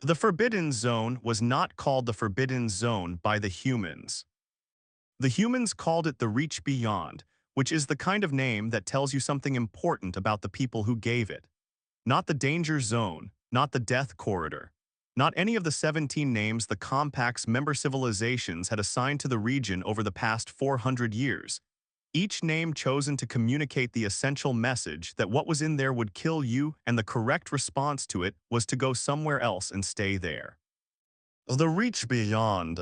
The Forbidden Zone was not called the Forbidden Zone by the humans. The humans called it the Reach Beyond, which is the kind of name that tells you something important about the people who gave it. Not the Danger Zone, not the Death Corridor, not any of the 17 names the Compact's member civilizations had assigned to the region over the past 400 years. Each name chosen to communicate the essential message that what was in there would kill you, and the correct response to it was to go somewhere else and stay there. The Reach Beyond.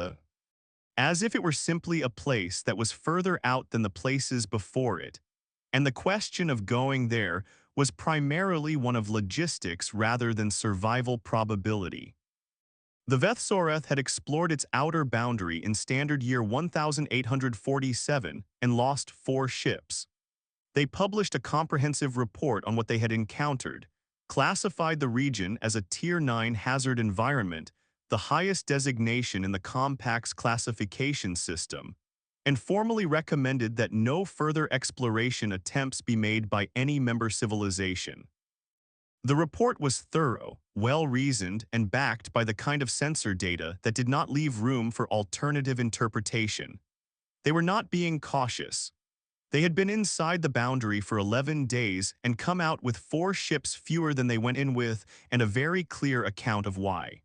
As if it were simply a place that was further out than the places before it, and the question of going there was primarily one of logistics rather than survival probability. The Vethsoreth had explored its outer boundary in standard year 1847 and lost 4 ships. They published a comprehensive report on what they had encountered, classified the region as a Tier 9 hazard environment, the highest designation in the Compact's classification system, and formally recommended that no further exploration attempts be made by any member civilization. The report was thorough, well-reasoned, and backed by the kind of sensor data that did not leave room for alternative interpretation. They were not being cautious. They had been inside the boundary for 11 days and come out with 4 ships fewer than they went in with, and a very clear account of why.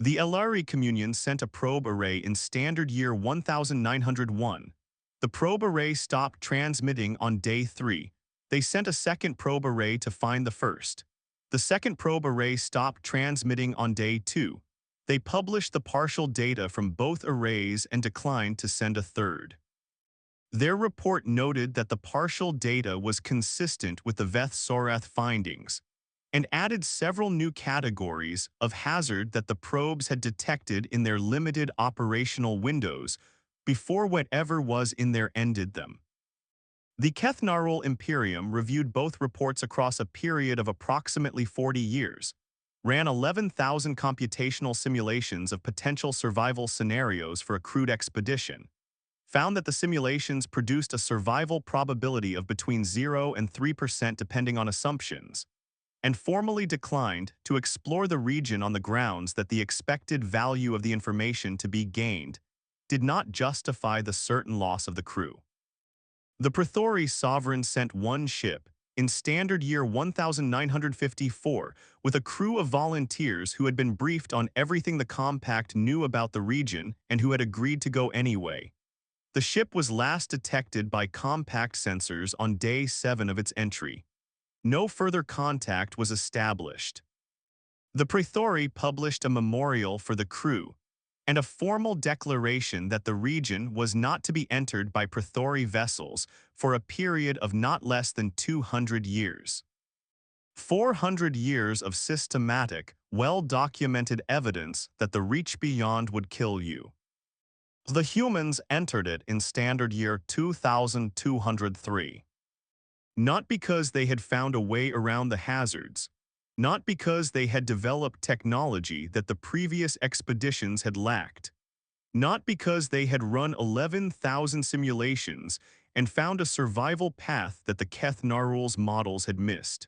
The Elari Communion sent a probe array in standard year 1901. The probe array stopped transmitting on day 3. They sent a second probe array to find the first. The second probe array stopped transmitting on day 2. They published the partial data from both arrays and declined to send a third. Their report noted that the partial data was consistent with the Vethsoreth findings, and added several new categories of hazard that the probes had detected in their limited operational windows before whatever was in there ended them. The Kethnarul Imperium reviewed both reports across a period of approximately 40 years, ran 11,000 computational simulations of potential survival scenarios for a crewed expedition, found that the simulations produced a survival probability of between 0 and 3% depending on assumptions, and formally declined to explore the region on the grounds that the expected value of the information to be gained did not justify the certain loss of the crew. The Praetori Sovereign sent 1 ship in standard year 1954 with a crew of volunteers who had been briefed on everything the Compact knew about the region and who had agreed to go anyway. The ship was last detected by Compact sensors on day 7 of its entry. No further contact was established. The Praetori published a memorial for the crew and a formal declaration that the region was not to be entered by Praetori vessels for a period of not less than 200 years. 400 years of systematic, well-documented evidence that the Reach Beyond would kill you. The humans entered it in standard year 2203. Not because they had found a way around the hazards, not because they had developed technology that the previous expeditions had lacked, not because they had run 11,000 simulations and found a survival path that the Kethnarul's models had missed.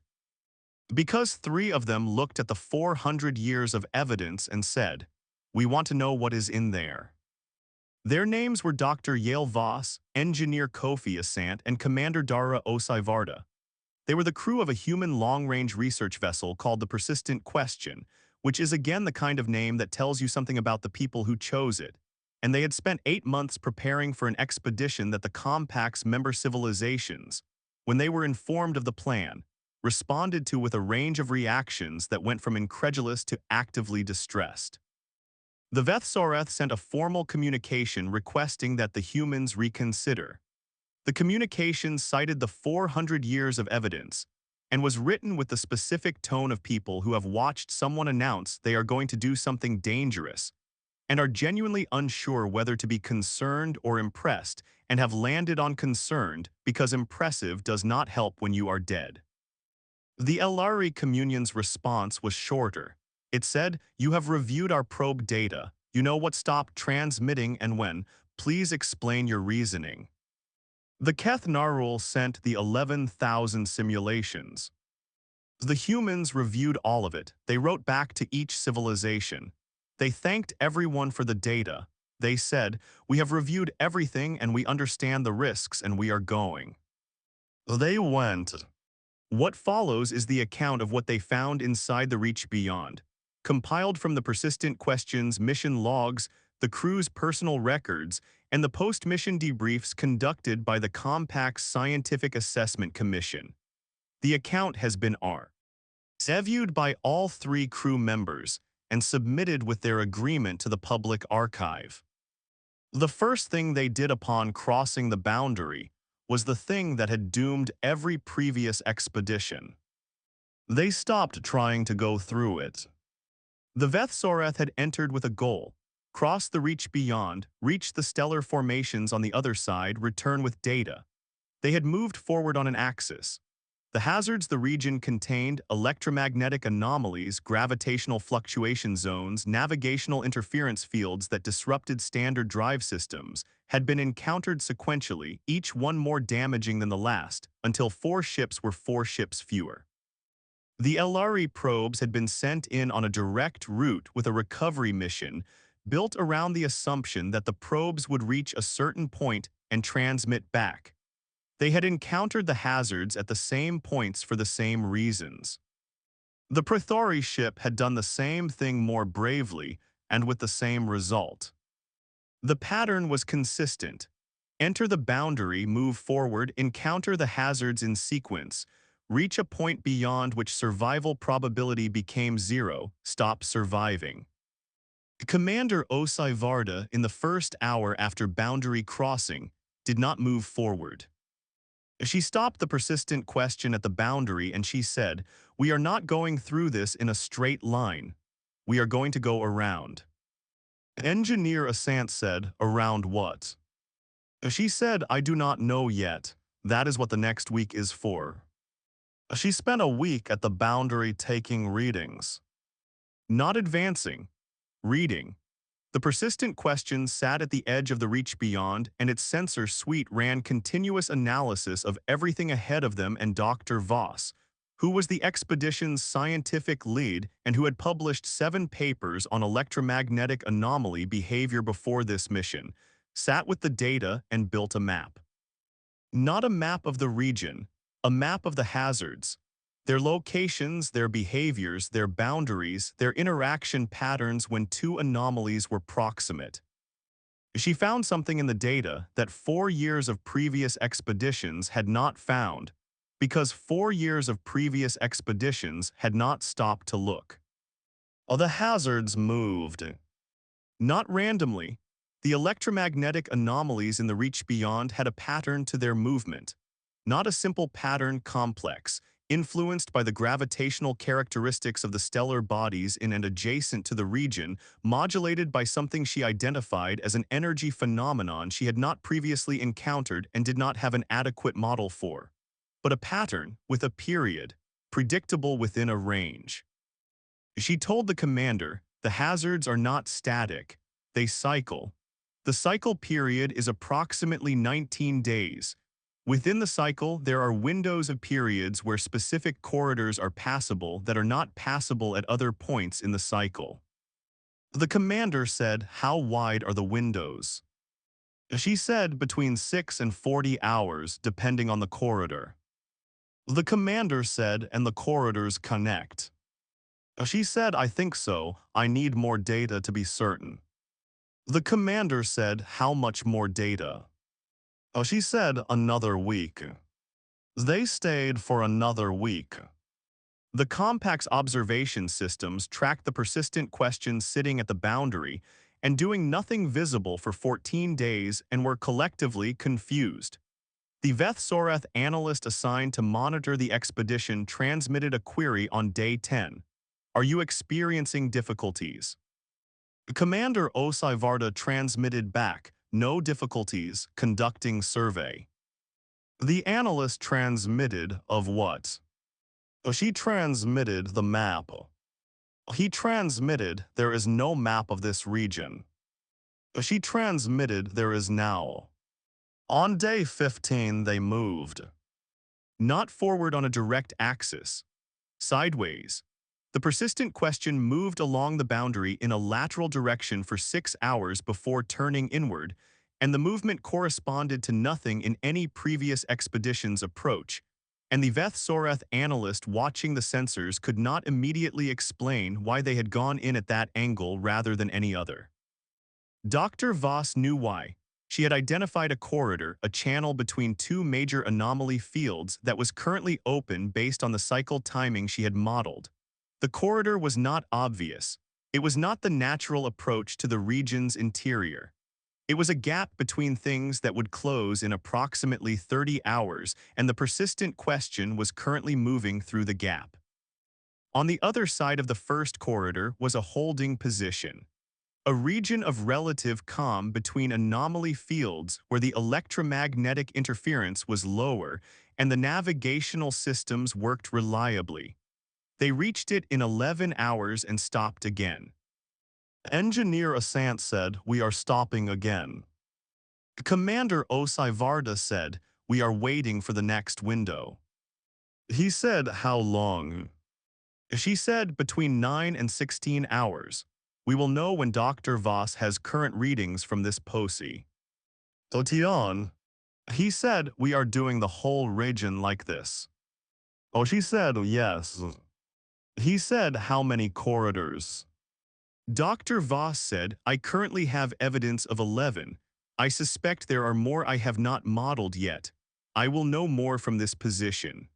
Because 3 of them looked at the 400 years of evidence and said, "We want to know what is in there." Their names were Dr. Yale Voss, Engineer Kofi Asant, and Commander Dara Osaivarda. They were the crew of a human long-range research vessel called the Persistent Question, which is again the kind of name that tells you something about the people who chose it, and they had spent 8 months preparing for an expedition that the Compact's member civilizations, when they were informed of the plan, responded to with a range of reactions that went from incredulous to actively distressed. The Vethsoreth sent a formal communication requesting that the humans reconsider. The communication cited the 400 years of evidence and was written with the specific tone of people who have watched someone announce they are going to do something dangerous and are genuinely unsure whether to be concerned or impressed and have landed on concerned because impressive does not help when you are dead. The Elari Communion's response was shorter. It said, "You have reviewed our probe data. You know what stopped transmitting and when. Please explain your reasoning." The Kethnarul sent the 11,000 simulations. The humans reviewed all of it. They wrote back to each civilization. They thanked everyone for the data. They said, "We have reviewed everything and we understand the risks and we are going." They went. What follows is the account of what they found inside the Reach Beyond, compiled from the persistent questions, mission logs, the crew's personal records, and the post-mission debriefs conducted by the Compact's Scientific Assessment Commission. The account has been reviewed by all three crew members and submitted with their agreement to the public archive. The first thing they did upon crossing the boundary was the thing that had doomed every previous expedition. They stopped trying to go through it. The Vethsoreth had entered with a goal: cross the Reach Beyond, reach the stellar formations on the other side, return with data. They had moved forward on an axis. The hazards the region contained: electromagnetic anomalies, gravitational fluctuation zones, navigational interference fields that disrupted standard drive systems, had been encountered sequentially, each one more damaging than the last, until 4 ships were 4 ships fewer. The LRE probes had been sent in on a direct route with a recovery mission built around the assumption that the probes would reach a certain point and transmit back. They had encountered the hazards at the same points for the same reasons. The Praetori ship had done the same thing more bravely and with the same result. The pattern was consistent. Enter the boundary, move forward, encounter the hazards in sequence, reach a point beyond which survival probability became 0, stop surviving. Commander Osai Varda, in the first hour after boundary crossing, did not move forward. She stopped the persistent question at the boundary and she said, "We are not going through this in a straight line. We are going to go around." Engineer Asant said, "Around what?" She said, "I do not know yet. That is what the next week is for." She spent a week at the boundary taking readings. Not advancing. Reading. The persistent question sat at the edge of the Reach Beyond, and its sensor suite ran continuous analysis of everything ahead of them, and Dr. Voss, who was the expedition's scientific lead and who had published 7 papers on electromagnetic anomaly behavior before this mission, sat with the data and built a map. Not a map of the region, a map of the hazards, their locations, their behaviors, their boundaries, their interaction patterns when 2 anomalies were proximate. She found something in the data that 4 years of previous expeditions had not found, because 4 years of previous expeditions had not stopped to look. The hazards moved. Not randomly. The electromagnetic anomalies in the Reach Beyond had a pattern to their movement. Not a simple pattern complex, influenced by the gravitational characteristics of the stellar bodies in and adjacent to the region, modulated by something she identified as an energy phenomenon she had not previously encountered and did not have an adequate model for. But a pattern, with a period, predictable within a range. She told the commander, "The hazards are not static, they cycle. The cycle period is approximately 19 days. Within the cycle, there are windows of periods where specific corridors are passable that are not passable at other points in the cycle." The commander said, "How wide are the windows?" She said, "Between 6 and 40 hours, depending on the corridor." The commander said, "And the corridors connect?" She said, "I think so. I need more data to be certain." The commander said, "How much more data?" She said, "Another week." They stayed for another week. The Compact's observation systems tracked the persistent questions sitting at the boundary and doing nothing visible for 14 days and were collectively confused. The Vethsoreth analyst assigned to monitor the expedition transmitted a query on day 10. "Are you experiencing difficulties?" Commander Osai Varda transmitted back, "No difficulties, conducting survey." The analyst transmitted, "Of what?" She transmitted, "The map." He transmitted, "There is no map of this region." She transmitted, "There is now." On day 15 they moved. Not forward on a direct axis. sideways. The persistent question moved along the boundary in a lateral direction for 6 hours before turning inward, and the movement corresponded to nothing in any previous expedition's approach, and the Veth-Soreth analyst watching the sensors could not immediately explain why they had gone in at that angle rather than any other. Dr. Voss knew why. She had identified a corridor, a channel between two major anomaly fields that was currently open based on the cycle timing she had modeled. The corridor was not obvious. It was not the natural approach to the region's interior. It was a gap between things that would close in approximately 30 hours, and the persistent question was currently moving through the gap. On the other side of the first corridor was a holding position, a region of relative calm between anomaly fields where the electromagnetic interference was lower and the navigational systems worked reliably. They reached it in 11 hours and stopped again. Engineer Asant said, "We are stopping again." Commander Osai Varda said, "We are waiting for the next window." He said, "How long?" She said, "Between 9 and 16 hours. We will know when Dr. Voss has current readings from this POSI." Totion. He said, "We are doing the whole region like this." Oh, she said, "Yes." He said, "How many corridors?" Dr. Voss said, "I currently have evidence of 11. I suspect there are more I have not modeled yet. I will know more from this position."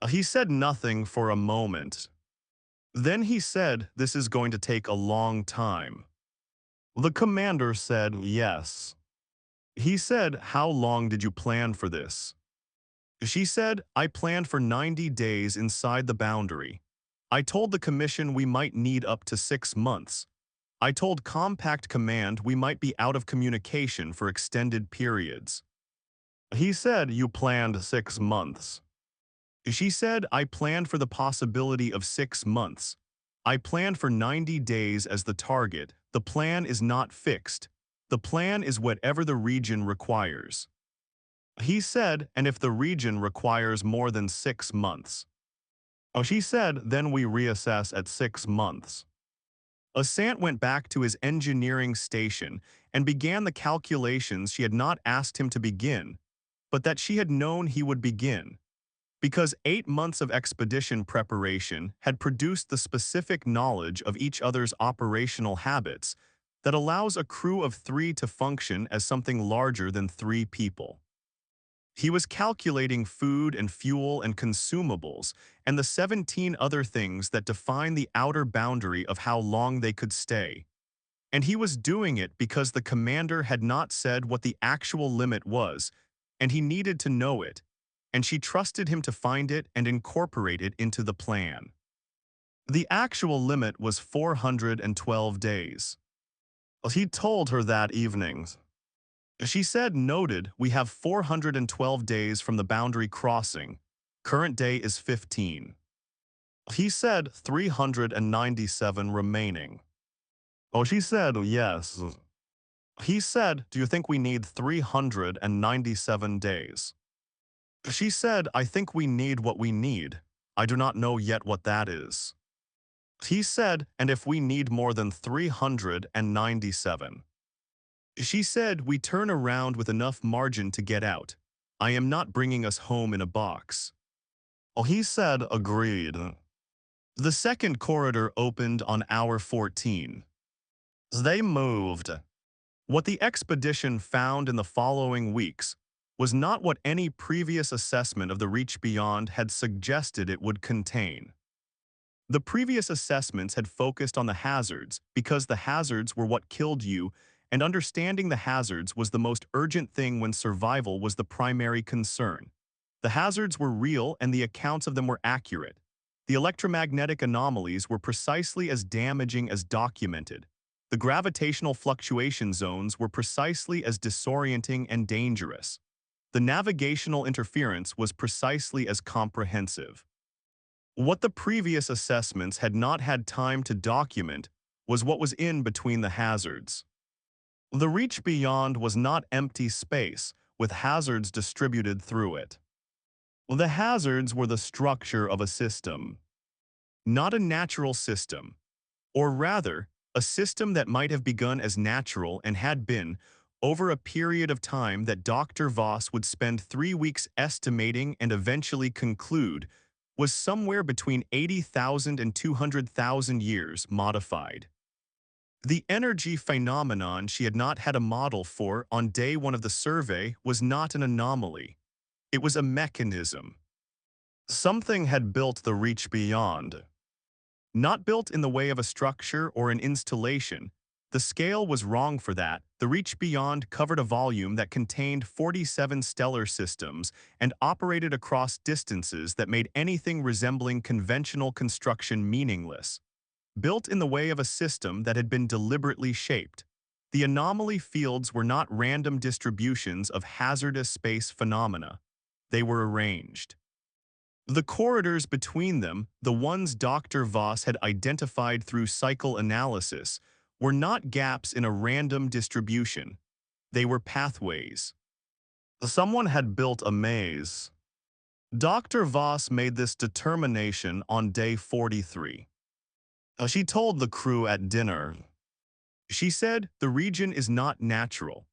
He said nothing for a moment. Then he said, "This is going to take a long time." The commander said, "Yes." He said, "How long did you plan for this?" She said, "I planned for 90 days inside the boundary. I told the commission we might need up to 6 months. I told Compact Command we might be out of communication for extended periods." He said, "You planned 6 months." She said, "I planned for the possibility of 6 months. I planned for 90 days as the target. The plan is not fixed. The plan is whatever the region requires." He said, "And if the region requires more than 6 months?" She said, "Then we reassess at 6 months." Asant went back to his engineering station and began the calculations she had not asked him to begin, but that she had known he would begin, because 8 months of expedition preparation had produced the specific knowledge of each other's operational habits that allows a crew of 3 to function as something larger than 3 people. He was calculating food and fuel and consumables and the 17 other things that define the outer boundary of how long they could stay. And he was doing it because the commander had not said what the actual limit was, and he needed to know it, and she trusted him to find it and incorporate it into the plan. The actual limit was 412 days. He told her that evening. She said, "Noted, we have 412 days from the boundary crossing. Current day is 15. He said, 397 remaining. She said, "Yes." He said, "Do you think we need 397 days?" She said, "I think we need what we need. I do not know yet what that is." He said, "And if we need more than 397? She said, "We turn around with enough margin to get out. I am not bringing us home in a box." He said, "Agreed." The second corridor opened on hour 14. They moved. What the expedition found in the following weeks was not what any previous assessment of the Reach Beyond had suggested it would contain. The previous assessments had focused on the hazards because the hazards were what killed you, and understanding the hazards was the most urgent thing when survival was the primary concern. The hazards were real and the accounts of them were accurate. The electromagnetic anomalies were precisely as damaging as documented. The gravitational fluctuation zones were precisely as disorienting and dangerous. The navigational interference was precisely as comprehensive. What the previous assessments had not had time to document was what was in between the hazards. The Reach Beyond was not empty space, with hazards distributed through it. The hazards were the structure of a system. not a natural system, or rather, a system that might have begun as natural and had been, over a period of time that Dr. Voss would spend 3 weeks estimating and eventually conclude, was somewhere between 80,000 and 200,000 years modified. The energy phenomenon she had not had a model for on day one of the survey was not an anomaly. It was a mechanism. Something had built the reach beyond. Not built in the way of a structure or an installation. The scale was wrong for that. The reach beyond covered a volume that contained 47 stellar systems and operated across distances that made anything resembling conventional construction meaningless. Built in the way of a system that had been deliberately shaped. The anomaly fields were not random distributions of hazardous space phenomena. They were arranged. The corridors between them, the ones Dr. Voss had identified through cycle analysis, were not gaps in a random distribution. They were pathways. Someone had built a maze. Dr. Voss made this determination on day 43. She told the crew at dinner. She said, the region is not natural.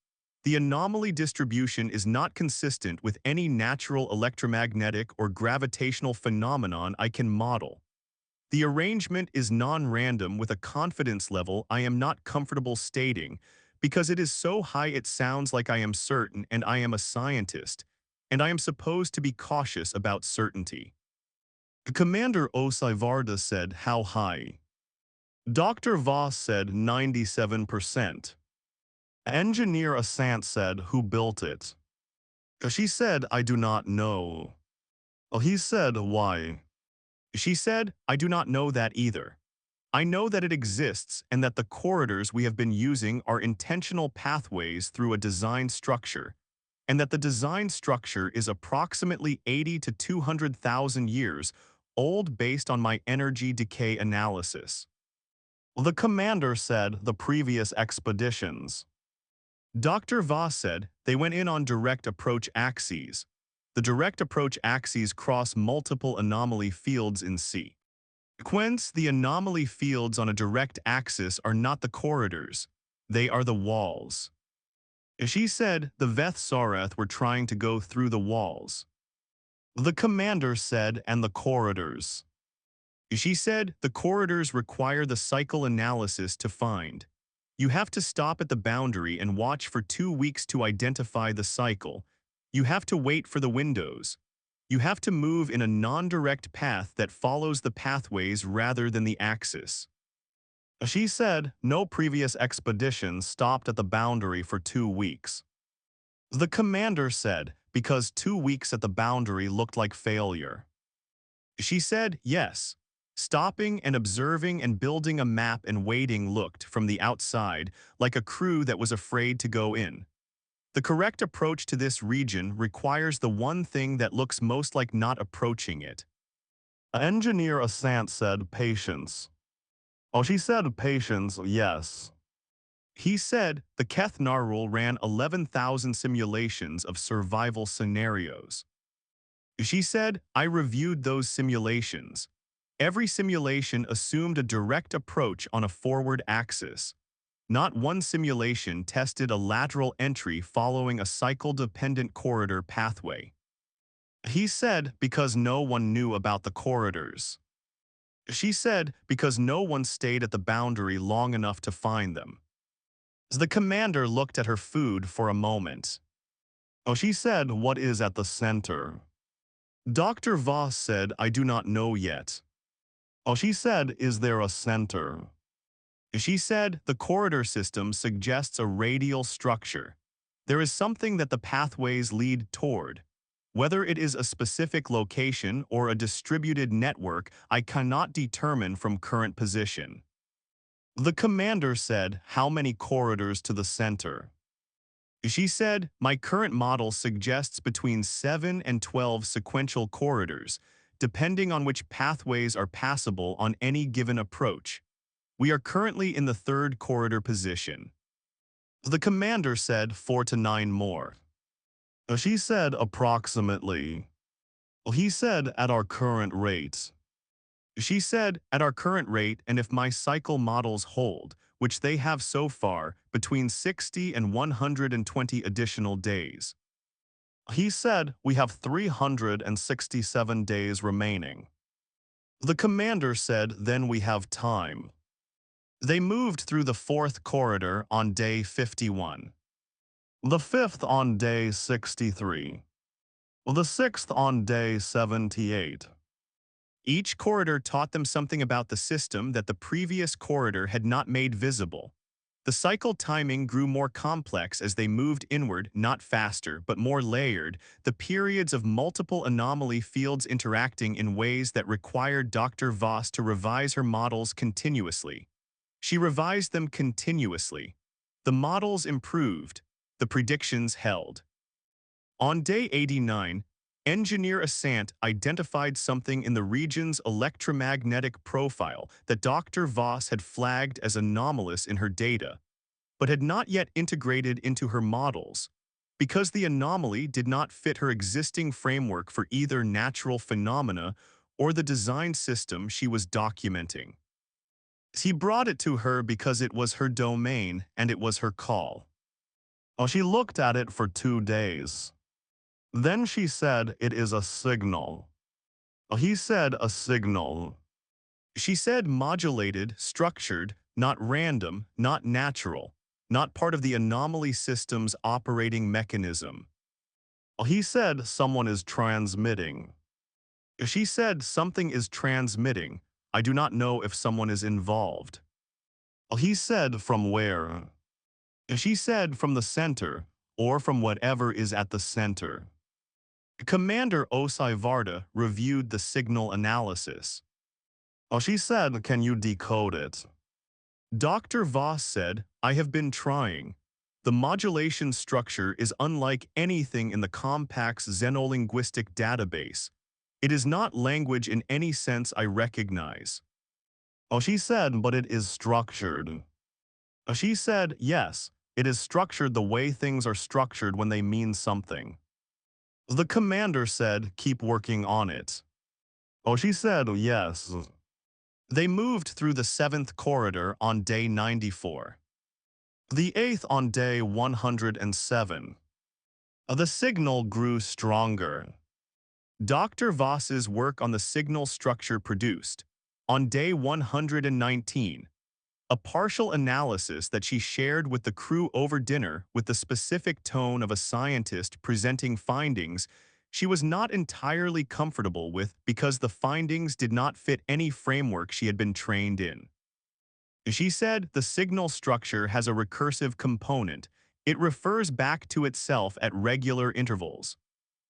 The anomaly distribution is not consistent with any natural electromagnetic or gravitational phenomenon I can model. The arrangement is non-random with a confidence level I am not comfortable stating, because it is so high it sounds like I am certain and I am a scientist, and I am supposed to be cautious about certainty. Commander Osivarda said, how high? Dr. Voss said 97%. Engineer Asant said, who built it? She said, I do not know. He said, why? She said, I do not know that either. I know that it exists and that the corridors we have been using are intentional pathways through a design structure, and that the design structure is approximately 80 to 200,000 years old based on my energy decay analysis. The commander said the previous expeditions. Dr. Voss said they went in on direct approach axes. The direct approach axes cross multiple anomaly fields in C. Quence, the anomaly fields on a direct axis are not the corridors. They are the walls. She said the Veth Sareth were trying to go through the walls. The commander said, and the corridors. She said the corridors require the cycle analysis to find. You have to stop at the boundary and watch for 2 weeks to identify the cycle. You have to wait for the windows. You have to move in a non-direct path that follows the pathways rather than the axis. She said no previous expedition stopped at the boundary for 2 weeks. The commander said because 2 weeks at the boundary looked like failure. She said yes. Stopping and observing and building a map and waiting looked, from the outside, like a crew that was afraid to go in. The correct approach to this region requires the one thing that looks most like not approaching it. Engineer Asant said patience. She said patience, yes. He said the Keth Narwhal ran 11,000 simulations of survival scenarios. She said, I reviewed those simulations. Every simulation assumed a direct approach on a forward axis. Not one simulation tested a lateral entry following a cycle-dependent corridor pathway. He said because no one knew about the corridors. She said because no one stayed at the boundary long enough to find them. The commander looked at her food for a moment. She said, what is at the center? Dr. Voss said, I do not know yet. She said, is there a center? She said, the corridor system suggests a radial structure. There is something that the pathways lead toward. Whether it is a specific location or a distributed network, I cannot determine from current position. The commander said, how many corridors to the center? She said, my current model suggests between 7 and 12 sequential corridors, depending on which pathways are passable on any given approach. We are currently in the 3rd corridor position. The commander said 4 to 9 more. She said approximately. He said at our current rate. She said, at our current rate and if my cycle models hold, which they have so far, between 60 and 120 additional days. He said, we have 367 days remaining. The commander said, then we have time. They moved through the fourth corridor on day 51, the fifth on day 63, the sixth on day 78. Each corridor taught them something about the system that the previous corridor had not made visible. The cycle timing grew more complex as they moved inward, not faster, but more layered, the periods of multiple anomaly fields interacting in ways that required Dr. Voss to revise her models continuously. She revised them continuously. The models improved. The predictions held. On day 89, Engineer Asant identified something in the region's electromagnetic profile that Dr. Voss had flagged as anomalous in her data, but had not yet integrated into her models, because the anomaly did not fit her existing framework for either natural phenomena or the design system she was documenting. He brought it to her because it was her domain and it was her call. She looked at it for 2 days. Then she said, it is a signal. He said, a signal. She said, modulated, structured, not random, not natural, not part of the anomaly system's operating mechanism. He said, someone is transmitting. She said, something is transmitting. I do not know if someone is involved. He said, from where? She said, from the center, or from whatever is at the center. Commander Osai Varda reviewed the signal analysis. She said, can you decode it? Dr. Voss said, I have been trying. The modulation structure is unlike anything in the Compact's xenolinguistic database. It is not language in any sense I recognize. She said, but it is structured. She said, yes, it is structured the way things are structured when they mean something. The commander said, keep working on it. She said, yes. They moved through the seventh corridor on day 94. The eighth on day 107. The signal grew stronger. Dr. Voss's work on the signal structure produced, on day 119, a partial analysis that she shared with the crew over dinner with the specific tone of a scientist presenting findings she was not entirely comfortable with because the findings did not fit any framework she had been trained in. She said the signal structure has a recursive component. It refers back to itself at regular intervals.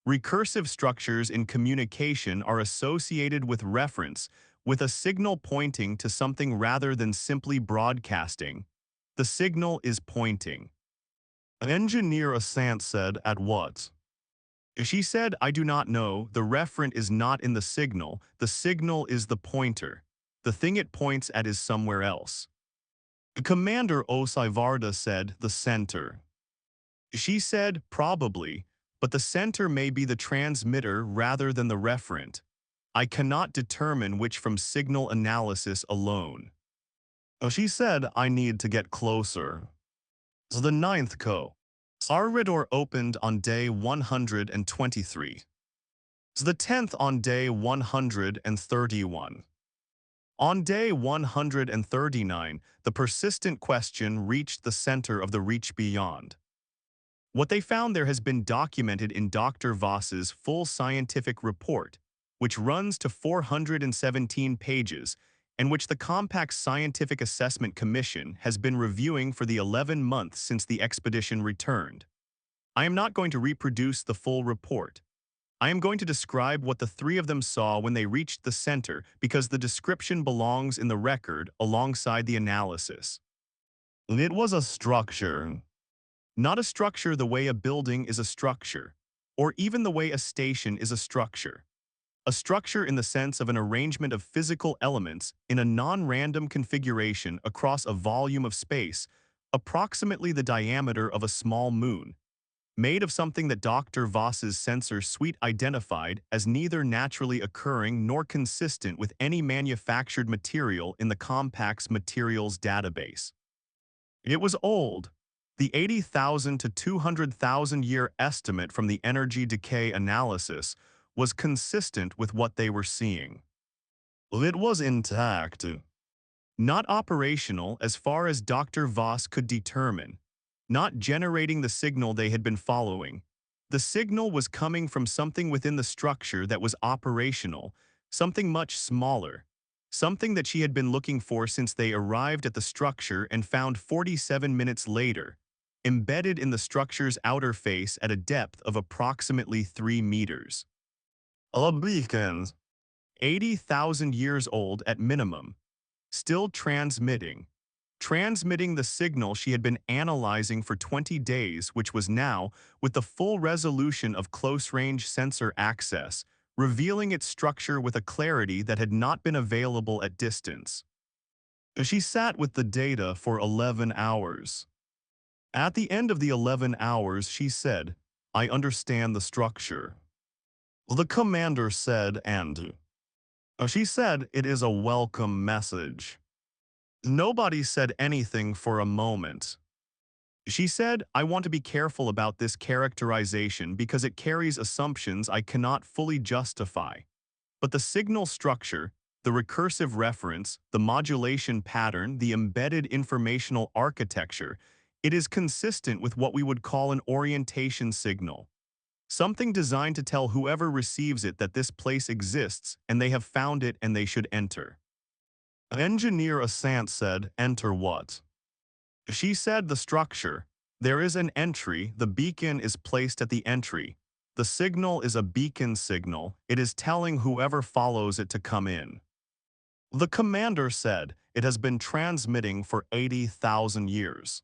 Recursive structures in communication are associated with reference, with a signal pointing to something rather than simply broadcasting. The signal is pointing. Engineer Asant said, at what? She said, I do not know, the referent is not in the signal is the pointer. The thing it points at is somewhere else. Commander Osai Varda said, the center. She said, probably, but the center may be the transmitter rather than the referent. I cannot determine which from signal analysis alone. She said, I need to get closer. The ninth corridor opened on day 123. The 10th on day 131. On day 139, the persistent question reached the center of the reach beyond. What they found there has been documented in Dr. Voss's full scientific report, which runs to 417 pages, and which the Compact Scientific Assessment Commission has been reviewing for the 11 months since the expedition returned. I am not going to reproduce the full report. I am going to describe what the three of them saw when they reached the center because the description belongs in the record alongside the analysis. It was a structure. Not a structure the way a building is a structure, or even the way a station is a structure. A structure in the sense of an arrangement of physical elements in a non-random configuration across a volume of space, approximately the diameter of a small moon. made of something that Dr. Voss's sensor suite identified as neither naturally occurring nor consistent with any manufactured material in the Compact's materials database. It was old. The 80,000 to 200,000 year estimate from the energy decay analysis was consistent with what they were seeing. It was intact. Not operational as far as Dr. Voss could determine. Not generating the signal they had been following. The signal was coming from something within the structure that was operational, something much smaller. Something that she had been looking for since they arrived at the structure and found 47 minutes later, embedded in the structure's outer face at a depth of approximately 3 meters. A beacon. 80,000 years old at minimum. Still transmitting. Transmitting the signal she had been analyzing for 20 days, which was now, with the full resolution of close-range sensor access, revealing its structure with a clarity that had not been available at distance. She sat with the data for 11 hours. At the end of the 11 hours, she said, "I understand the structure." The commander said, and she said, "It is a welcome message." Nobody said anything for a moment. She said, "I want to be careful about this characterization because it carries assumptions I cannot fully justify. But the signal structure, the recursive reference, the modulation pattern, the embedded informational architecture, it is consistent with what we would call an orientation signal. Something designed to tell whoever receives it that this place exists and they have found it and they should enter." Engineer Asant said, "Enter what?" She said, "The structure. There is an entry, the beacon is placed at the entry. The signal is a beacon signal, it is telling whoever follows it to come in." The commander said, "It has been transmitting for 80,000 years."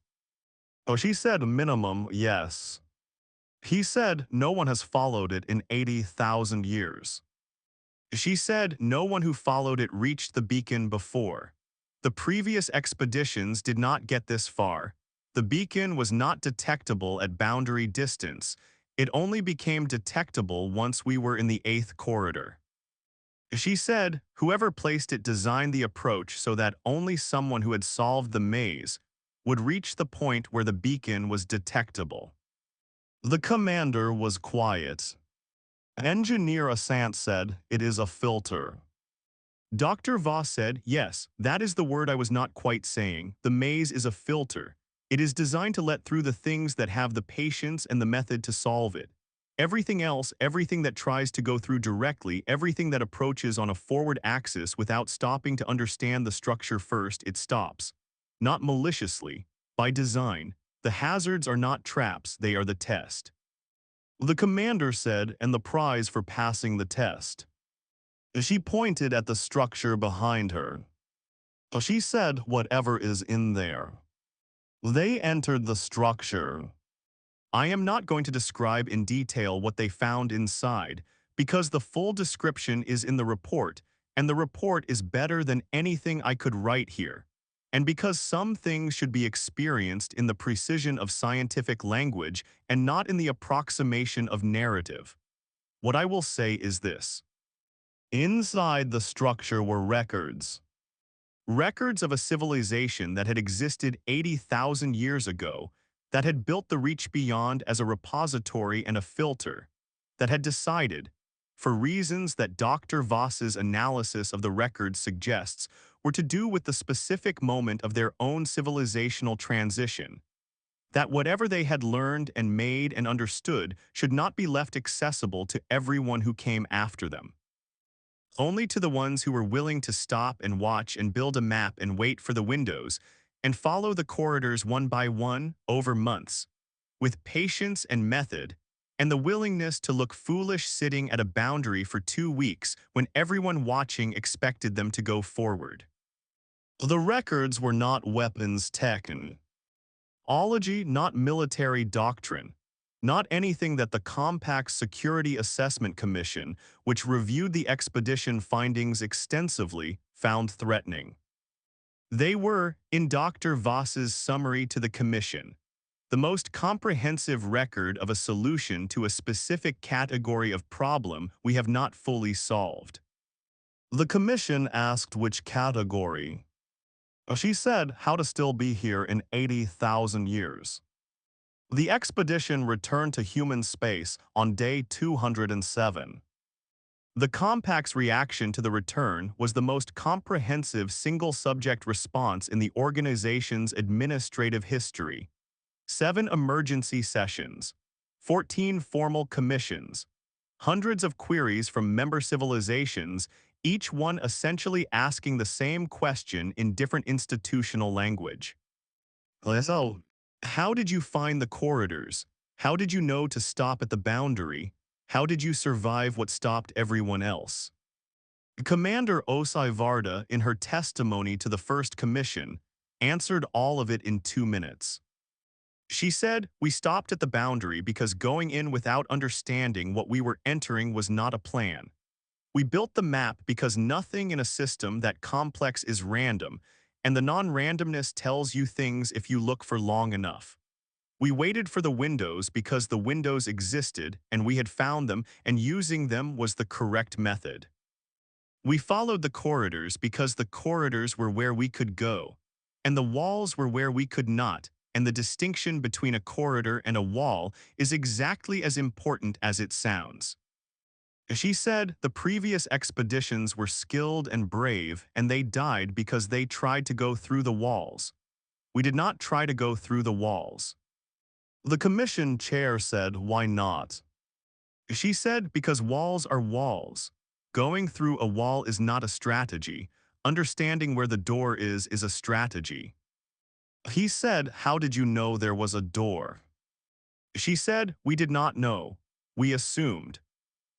She said, "Minimum, yes." He said, "No one has followed it in 80,000 years." She said, "No one who followed it reached the beacon before. The previous expeditions did not get this far. The beacon was not detectable at boundary distance. It only became detectable once we were in the 8th corridor." She said, "Whoever placed it designed the approach so that only someone who had solved the maze would reach the point where the beacon was detectable." The commander was quiet. Engineer Asant said, "It is a filter." Dr. Voss said, "Yes, that is the word I was not quite saying. The maze is a filter. It is designed to let through the things that have the patience and the method to solve it. Everything else, everything that tries to go through directly, everything that approaches on a forward axis without stopping to understand the structure first, it stops. Not maliciously, by design. The hazards are not traps, they are the test." The commander said, "And the prize for passing the test." She pointed at the structure behind her. She said, "Whatever is in there." They entered the structure. I am not going to describe in detail what they found inside, because the full description is in the report, and the report is better than anything I could write here. And because some things should be experienced in the precision of scientific language and not in the approximation of narrative. What I will say is this. Inside the structure were records. Records of a civilization that had existed 80,000 years ago, that had built the Reach Beyond as a repository and a filter, that had decided, for reasons that Dr. Voss's analysis of the records suggests, were to do with the specific moment of their own civilizational transition, that whatever they had learned and made and understood should not be left accessible to everyone who came after them. Only to the ones who were willing to stop and watch and build a map and wait for the windows and follow the corridors one by one over months, with patience and method, and the willingness to look foolish sitting at a boundary for 2 weeks when everyone watching expected them to go forward. The records were not weapons technology, not military doctrine, not anything that the Compact Security Assessment Commission, which reviewed the expedition findings extensively, found threatening. They were, in Dr. Voss's summary to the commission, the most comprehensive record of a solution to a specific category of problem we have not fully solved. The commission asked which category. She said how to still be here in 80,000 years. The expedition returned to human space on day 207. The compact's reaction to the return was the most comprehensive single-subject response in the organization's administrative history. 7 emergency sessions, 14 formal commissions, hundreds of queries from member civilizations, each one essentially asking the same question in different institutional language. So, how did you find the corridors? How did you know to stop at the boundary? How did you survive what stopped everyone else? Commander Osai Varda, in her testimony to the First Commission, answered all of it in 2 minutes. She said, "We stopped at the boundary because going in without understanding what we were entering was not a plan. We built the map because nothing in a system that complex is random, and the non-randomness tells you things if you look for long enough. We waited for the windows because the windows existed and we had found them, and using them was the correct method. We followed the corridors because the corridors were where we could go, and the walls were where we could not, and the distinction between a corridor and a wall is exactly as important as it sounds." She said the previous expeditions were skilled and brave, and they died because they tried to go through the walls. We did not try to go through the walls. The commission chair said, "Why not?" She said, "Because walls are walls. Going through a wall is not a strategy. Understanding where the door is a strategy." He said, "How did you know there was a door?" She said, "We did not know. We assumed.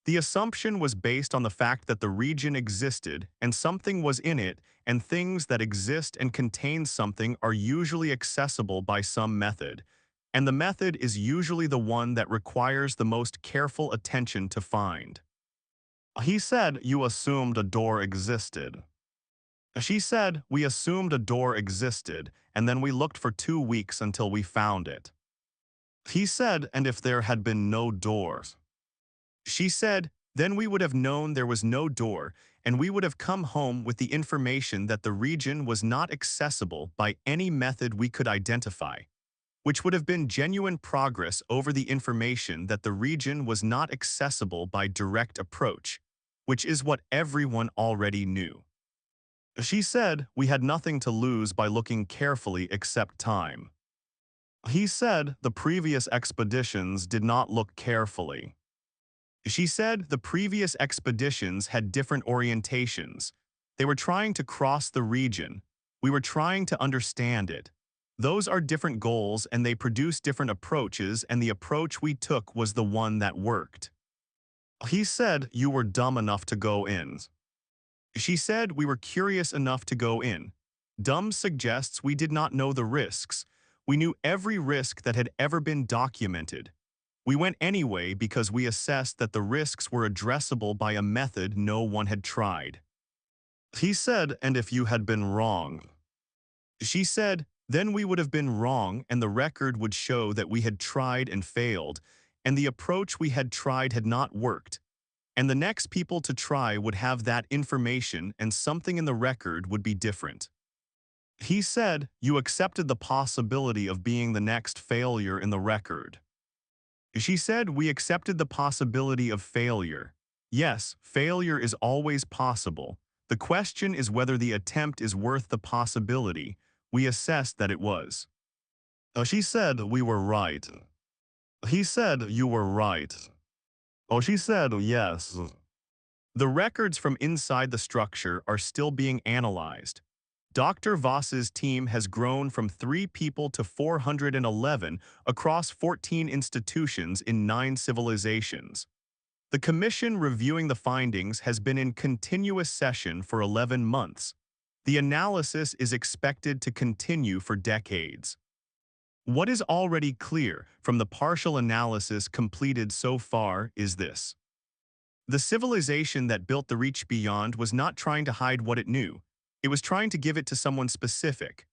The assumption was based on the fact that the region existed and something was in it, and things that exist and contain something are usually accessible by some method, and the method is usually the one that requires the most careful attention to find." He said, "You assumed a door existed." She said, "We assumed a door existed, and then we looked for 2 weeks until we found it." He said, "And if there had been no doors?" She said, "Then we would have known there was no door, and we would have come home with the information that the region was not accessible by any method we could identify, which would have been genuine progress over the information that the region was not accessible by direct approach, which is what everyone already knew." She said, "We had nothing to lose by looking carefully except time." He said, "The previous expeditions did not look carefully." She said, "The previous expeditions had different orientations. They were trying to cross the region. We were trying to understand it. Those are different goals, and they produce different approaches, and the approach we took was the one that worked." He said, "You were dumb enough to go in." She said, "We were curious enough to go in. Dumb suggests we did not know the risks. We knew every risk that had ever been documented. We went anyway because we assessed that the risks were addressable by a method no one had tried." He said, "And if you had been wrong?" She said, "Then we would have been wrong, and the record would show that we had tried and failed, and the approach we had tried had not worked. And the next people to try would have that information, and something in the record would be different." He said, "You accepted the possibility of being the next failure in the record." She said, "We accepted the possibility of failure. Yes, failure is always possible. The question is whether the attempt is worth the possibility. We assessed that it was." She said, "We were right." He said, "You were right." She said, "Yes." The records from inside the structure are still being analyzed. Dr. Voss's team has grown from 3 people to 411 across 14 institutions in 9 civilizations. The commission reviewing the findings has been in continuous session for 11 months. The analysis is expected to continue for decades. What is already clear from the partial analysis completed so far is this. The civilization that built the Reach Beyond was not trying to hide what it knew. It was trying to give it to someone specific.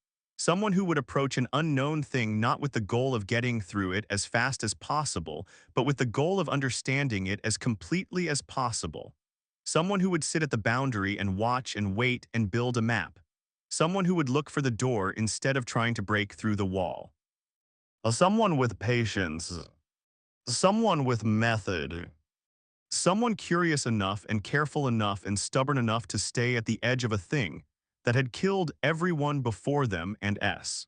Someone who would approach an unknown thing not with the goal of getting through it as fast as possible, but with the goal of understanding it as completely as possible. Someone who would sit at the boundary and watch and wait and build a map. Someone who would look for the door instead of trying to break through the wall. Someone with patience. Someone with method. Someone curious enough and careful enough and stubborn enough to stay at the edge of a thing that had killed everyone before them and s.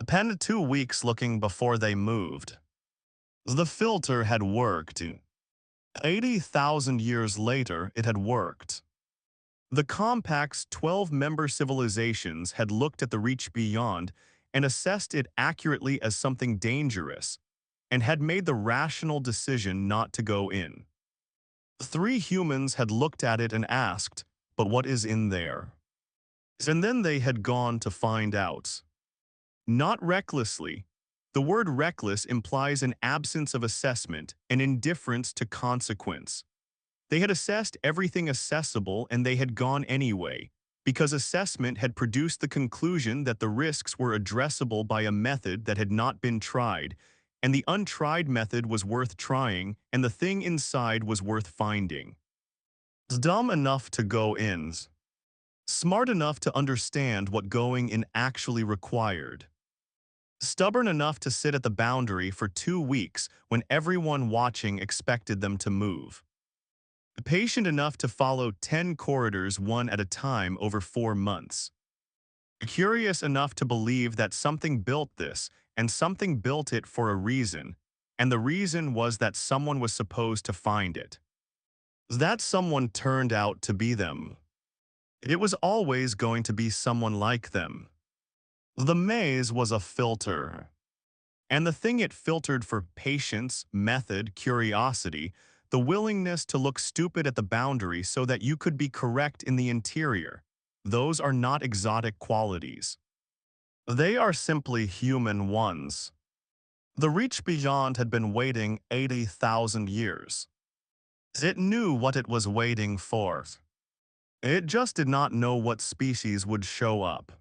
Spent 2 weeks looking before they moved. The filter had worked. 80,000 years later, it had worked. The Compact's 12-member civilizations had looked at the reach beyond and assessed it accurately as something dangerous, and had made the rational decision not to go in. 3 humans had looked at it and asked, "But what is in there?" And then they had gone to find out. Not recklessly. The word reckless implies an absence of assessment, an indifference to consequence. They had assessed everything accessible and they had gone anyway, because assessment had produced the conclusion that the risks were addressable by a method that had not been tried, and the untried method was worth trying, and the thing inside was worth finding. Dumb enough to go in. Smart enough to understand what going in actually required. Stubborn enough to sit at the boundary for 2 weeks when everyone watching expected them to move. Patient enough to follow 10 corridors one at a time over 4 months. Curious enough to believe that something built this, and something built it for a reason, and the reason was that someone was supposed to find it. That someone turned out to be them. It was always going to be someone like them. The maze was a filter. And the thing it filtered for patience, method, curiosity, the willingness to look stupid at the boundary so that you could be correct in the interior. Those are not exotic qualities. They are simply human ones. The reach beyond had been waiting 80,000 years. It knew what it was waiting for. It just did not know what species would show up.